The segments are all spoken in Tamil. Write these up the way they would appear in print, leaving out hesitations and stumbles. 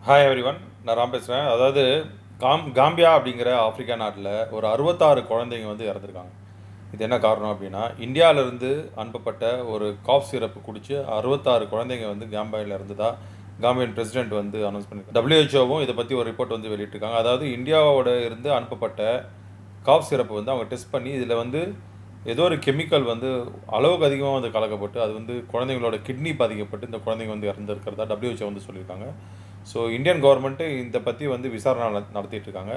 ஹாய் எவ்ரிவன், நான் ராம் பேசுகிறேன். அதாவது காம்பியா அப்படிங்கிற ஆப்பிரிக்கா நாட்டில் ஒரு 66 குழந்தைங்க வந்து இறந்துருக்காங்க. இது என்ன காரணம் அப்படின்னா, இந்தியாவிலேருந்து அனுப்பப்பட்ட ஒரு காஃப் சிரப்பு குடித்து 66 குழந்தைங்க வந்து காம்பியாவில் இருந்ததா காம்பியன் பிரசிடென்ட் வந்து அனௌன்ஸ் பண்ணியிருக்காங்க. WHO இதை பற்றி ஒரு ரிப்போர்ட் வந்து வெளியிட்டிருக்காங்க. அதாவது இந்தியாவோட இருந்து அனுப்பப்பட்ட காஃப் சிரப்பு வந்து அவங்க டெஸ்ட் பண்ணி இதில் வந்து ஏதோ ஒரு கெமிக்கல் வந்து அளவுக்கு அதிகமாக வந்து கலக்கப்பட்டு அது வந்து குழந்தைங்களோட கிட்னி பாதிக்கப்பட்டு இந்த குழந்தைங்க வந்து இறந்துருக்கிறதா WHO வந்து சொல்லியிருக்காங்க. ஸோ இந்தியன் கவர்மெண்ட்டு இதை பற்றி வந்து விசாரணை நடத்திட்டு இருக்காங்க.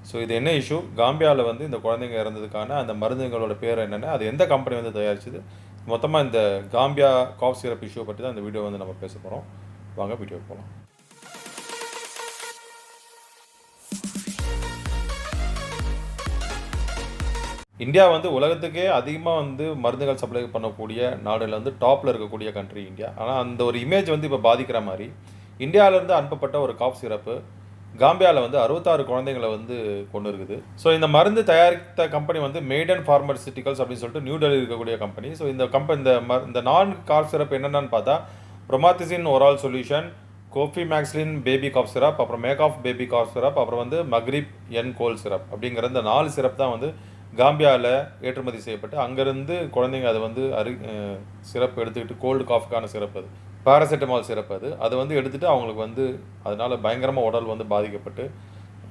ஸோ இது என்ன இஷ்யூ, காம்பியாவில் வந்து இந்த குழந்தைங்க இறந்ததுக்கான அந்த மருந்துகளோட பேர் என்னென்ன, அது எந்த கம்பெனி வந்து தயாரிச்சது, மொத்தமாக இந்த காம்பியா காஃப் சிரப் இஷ்யூ பற்றி தான் இந்த வீடியோ வந்து நம்ம பேச போகிறோம். வாங்க வீடியோ போகலாம். இந்தியா வந்து உலகத்துக்கே அதிகமாக வந்து மருந்துகள் சப்ளை பண்ணக்கூடிய நாடுகளில் வந்து டாப்பில் இருக்கக்கூடிய கண்ட்ரி இந்தியா. ஆனால் அந்த ஒரு இமேஜ் வந்து இப்போ பாதிக்கிற மாதிரி இந்தியாவிலேருந்து அனுப்பப்பட்ட ஒரு காஃப் சிரப்பு காம்பியாவில் வந்து 66 குழந்தைங்களை வந்து கொண்டு இருக்குது. ஸோ இந்த மருந்து தயாரித்த கம்பெனி வந்து மெய்டன் ஃபார்மசிட்டிக்கல்ஸ் அப்படின்னு சொல்லிட்டு நியூ டெல்லி இருக்கக்கூடிய கம்பெனி. ஸோ இந்த இந்த நான் காஃப் சிரப் என்னென்னு பார்த்தா ப்ரொமாத்திசின் ஒரால் சொல்யூஷன், கோஃபி மேக்ஸ்லின் பேபி காஃப் சிரப், அப்புறம் mac of baby cough syrup, அப்புறம் வந்து மக்ரிப் என் கோல் சிரப் அப்படிங்கிற இந்த 4 சிரப் தான் வந்து காம்பியாவில் ஏற்றுமதி செய்யப்பட்டு அங்கேருந்து குழந்தைங்க அதை வந்து சிரப் எடுத்துக்கிட்டு கோல்டு காஃப்க்கான சிரப் அது பாராசெட்டமால் சிரப் அது வந்து எடுத்துகிட்டு அவங்களுக்கு வந்து அதனால் பயங்கரமாக உடல் வந்து பாதிக்கப்பட்டு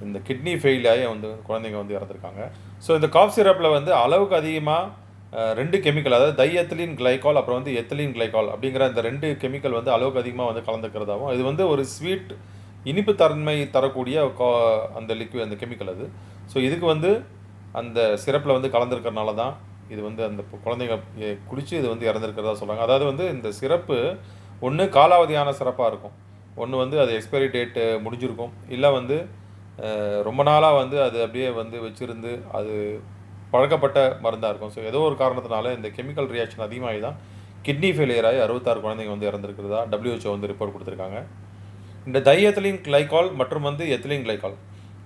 இந்த கிட்னி ஃபெயில் ஆகி வந்து குழந்தைங்க வந்து இறந்துருக்காங்க. ஸோ இந்த காஃப் சிரப்பில் வந்து அளவுக்கு அதிகமாக 2 கெமிக்கல், அதாவது டைஎத்திலீன் கிளைகால் அப்புறம் வந்து எத்திலீன் கிளைகால் அப்படிங்கிற இந்த 2 கெமிக்கல் வந்து அளவுக்கு அதிகமாக வந்து கலந்துக்கிறதாகவும், இது வந்து ஒரு ஸ்வீட் இனிப்பு தன்மை தரக்கூடிய அந்த லிக்விட், அந்த கெமிக்கல் அது. ஸோ இதுக்கு வந்து அந்த சிரப்பில் வந்து கலந்துருக்கிறனால தான் இது வந்து அந்த குழந்தைங்க குடித்து இது வந்து இறந்துருக்கிறதா சொல்கிறாங்க. அதாவது வந்து இந்த சிரப்பு ஒன்று காலாவதியான சிறப்பாக இருக்கும், ஒன்று வந்து அது எக்ஸ்பைரி டேட்டு முடிஞ்சிருக்கும், இல்லை வந்து ரொம்ப நாளாக வந்து அது அப்படியே வந்து வச்சுருந்து அது பழக்கப்பட்ட மருந்தாக இருக்கும். ஸோ ஏதோ ஒரு காரணத்தினால இந்த கெமிக்கல் ரியாக்ஷன் அதிகமாகி தான் கிட்னி ஃபெயிலியர் ஆகி 66 குழந்தைங்க வந்து இறந்துருக்கிறதா WHO வந்து ரிப்போர்ட் கொடுத்துருக்காங்க. இந்த டைஎத்திலீன் கிளைகால் மற்றும் வந்து எத்திலீன் கிளைகால்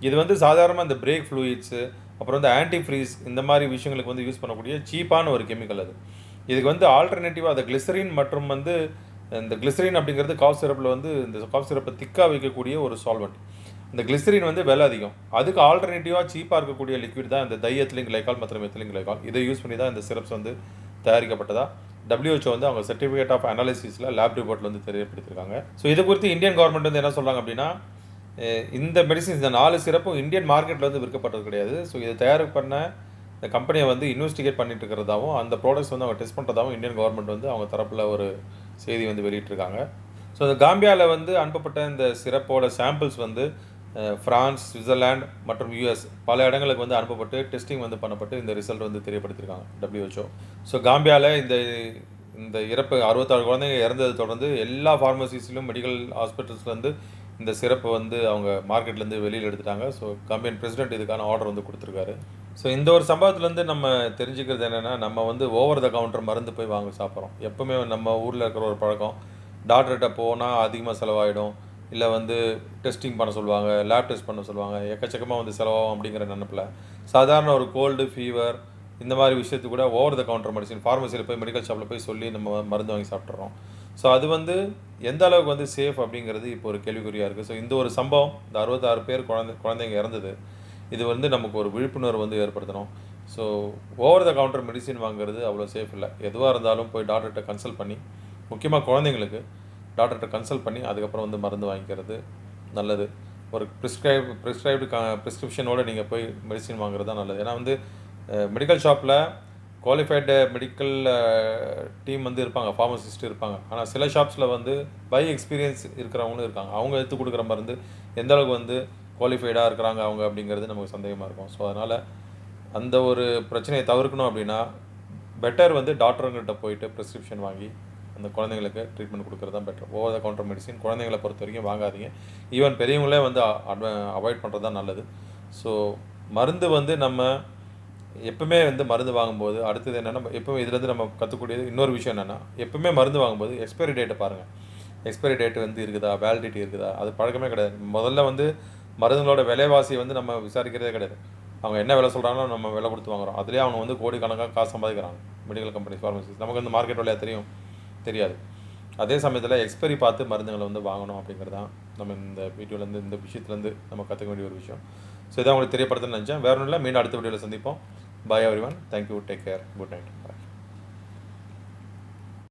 இது வந்து சாதாரணமாக இந்த பிரேக் ஃப்ளூயிட்ஸு அப்புறம் வந்து ஆன்டி ஃப்ரீஸ் இந்த மாதிரி விஷயங்களுக்கு வந்து யூஸ் பண்ணக்கூடிய சீப்பான ஒரு கெமிக்கல் அது. இதுக்கு வந்து ஆல்டர்னேட்டிவாக அந்த கிளிசரின் மற்றும் வந்து இந்த கிளிசரின் அப்படிங்கிறது காஃப் சிரப்பில் வந்து இந்த காஃப் சிரப்பை திக்காக வைக்கக்கூடிய ஒரு சால்வெண்ட். இந்த கிளிசரின் வந்து விலை அதிகம், அதுக்கு ஆல்டர்னேட்டிவாக சீப்பாக இருக்கக்கூடிய லிக்விட் தான் இந்த டைஎத்திலீன் கிளைகால் மற்றும் எத்திலீன் கிளைகால். இதை யூஸ் பண்ணி தான் இந்த சிரப்ஸ் வந்து தயாரிக்கப்பட்டதா WHO வந்து அவங்க சர்டிஃபிகேட் ஆஃப் அனாலிசிஸில் லேப் ரிப்போர்ட்டில் வந்து தெரியப்படுத்திருக்காங்க. ஸோ இது குறித்து இந்தியன் கவர்மெண்ட் வந்து என்ன சொல்கிறாங்க அப்படின்னா, இந்த மெடிசின்ஸ் இந்த 4 சிரப்பும் இந்தியன் மார்க்கெட்டில் வந்து விற்கப்பட்டது கிடையாது. ஸோ இதை தயார் பண்ண இந்த கம்பெனியை வந்து இன்வெஸ்டிகேட் பண்ணிட்டு இருக்கிறதாவும் அந்த ப்ராடக்ட்ஸ் வந்து அவங்க டெஸ்ட் பண்ணுறதாகவும் இந்தியன் கவர்மெண்ட் வந்து அவங்க தரப்பில் ஒரு செய்தி வந்து வெளியிட்டிருக்காங்க. ஸோ இந்த காம்பியாவில் வந்து அனுப்பப்பட்ட இந்த சிரப்போட சாம்பிள்ஸ் வந்து ஃப்ரான்ஸ், சுவிட்சர்லாந்து மற்றும் US பல இடங்களுக்கு வந்து அனுப்பப்பட்டு டெஸ்டிங் வந்து பண்ணப்பட்டு இந்த ரிசல்ட் வந்து தெரியப்படுத்தியிருக்காங்க WHO. ஸோ காம்பியாவில் இந்த இறப்பு 66 குழந்தைங்க இறந்ததை தொடர்ந்து எல்லா ஃபார்மசிஸ்லையும் மெடிக்கல் ஹாஸ்பிட்டல்ஸ்லேருந்து இந்த சிறப்பை வந்து அவங்க மார்க்கெட்லேருந்து வெளியில் எடுத்துட்டாங்க. ஸோ கம்பெனி பிரசிடென்ட் இதுக்கான ஆர்டர் வந்து கொடுத்துருக்காரு. ஸோ இந்த ஒரு சம்பவத்துலேருந்து நம்ம தெரிஞ்சுக்கிறது என்னென்னா, நம்ம வந்து ஓவர் த கவுண்டர் மருந்து போய் வாங்க சாப்பிட்றோம். எப்போவுமே நம்ம ஊரில் இருக்கிற ஒரு பழக்கம், டாக்டர்கிட்ட போனால் அதிகமாக செலவாகிடும், இல்லை வந்து டெஸ்டிங் பண்ண சொல்லுவாங்க, லேப் டெஸ்ட் பண்ண சொல்லுவாங்க, எக்கச்சக்கமாக வந்து செலவாகும் அப்படிங்கிற நினைப்பில் சாதாரண ஒரு கோல்டு ஃபீவர் இந்த மாதிரி விஷயத்துக்கு கூட ஓவர் த கவுண்டர் மெடிசின் ஃபார்மசியில் போய் மெடிக்கல் ஷாப்பில் போய் சொல்லி நம்ம மருந்து வாங்கி சாப்பிட்றோம். ஸோ அது வந்து எந்த அளவுக்கு வந்து சேஃப் அப்படிங்கிறது இப்போ ஒரு கேள்விக்குறியாக இருக்குது. ஸோ இந்த ஒரு சம்பவம், இந்த 66 பேர் குழந்தைங்க இறந்தது, இது வந்து நமக்கு ஒரு விழிப்புணர்வு வந்து ஏற்படுத்தணும். So over the counter medicine வாங்குறது அவ்வளோ சேஃப் இல்லை. எதுவாக இருந்தாலும் போய் டாக்டர்கிட்ட கன்சல்ட் பண்ணி, முக்கியமாக குழந்தைங்களுக்கு டாக்டர்கிட்ட கன்சல்ட் பண்ணி அதுக்கப்புறம் வந்து மருந்து வாங்கிக்கிறது நல்லது. ஒரு ப்ரிஸ்கிரிப்ஷனோடு நீங்கள் போய் மெடிசின் வாங்குறது தான் நல்லது. ஏன்னா வந்து மெடிக்கல் ஷாப்பில் குவாலிஃபைடு மெடிக்கல் டீம் வந்து இருப்பாங்க, ஃபார்மசிஸ்ட் இருப்பாங்க. ஆனால் சில ஷாப்ஸில் வந்து பை எக்ஸ்பீரியன்ஸ் இருக்கிறவங்களும் இருக்காங்க. அவங்க எடுத்து கொடுக்குற மருந்து எந்த அளவுக்கு வந்து குவாலிஃபைடாக இருக்கிறாங்க அவங்க அப்படிங்கிறது நமக்கு சந்தேகமாக இருக்கும். ஸோ அதனால் அந்த ஒரு பிரச்சனையை தவிர்க்கணும் அப்படின்னா பெட்டர் வந்து டாக்டருங்கிட்ட போயிட்டு ப்ரிஸ்கிரிப்ஷன் வாங்கி அந்த குழந்தைங்களுக்கு ட்ரீட்மெண்ட் கொடுக்குறது தான் better. Over the counter medicine குழந்தைங்களை பொறுத்த வரைக்கும் வாங்காதீங்க. ஈவன் பெரியவங்களே வந்து அவாய்ட் பண்ணுறது தான் நல்லது. ஸோ மருந்து வந்து நம்ம எப்பவுமே வந்து மருந்து வாங்கும்போது அடுத்தது என்னென்னா, எப்பவுமே இதுலேருந்து நம்ம கற்றுக்கூடியது இன்னொரு விஷயம் என்னென்னா, எப்பவுமே மருந்து வாங்கும்போது எக்ஸ்பைரி டேட்டை பாருங்கள். எக்ஸ்பைரி டேட் வந்து இருக்குதா, வேலிடிட்டி இருக்குதா, அது பழக்கமே கிடையாது. முதல்ல வந்து மருந்துகளோட விலைவாசியை வந்து நம்ம விசாரிக்கிறதே கிடையாது. அவங்க என்ன விலை சொல்கிறாங்களோ நம்ம விலை கொடுத்து வாங்குகிறோம். அதுலேயே அவங்க வந்து கோடிக்கணக்காக காசு சம்பாதிக்கிறாங்க மெடிக்கல் கம்பெனிஸ், ஃபார்மசிஸ். நமக்கு வந்து மார்க்கெட் விலையாக தெரியாது. அதே சமயத்தில் எக்ஸ்பைரி பார்த்து மருந்துகளை வந்து வாங்கணும் அப்படிங்கிறது தான் நம்ம இந்த வீடியோலேருந்து இந்த விஷயத்துலேருந்து நம்ம கற்றுக்க வேண்டிய ஒரு விஷயம். ஸோ இதான் உங்களுக்கு தெரியப்படுத்துன்னு நினச்சேன். வேற ஒன்றும் இல்லை, மீண்டும் அடுத்த வீடியோவில் சந்திப்போம். Bye everyone. Thank you, take care, good night. பாய்.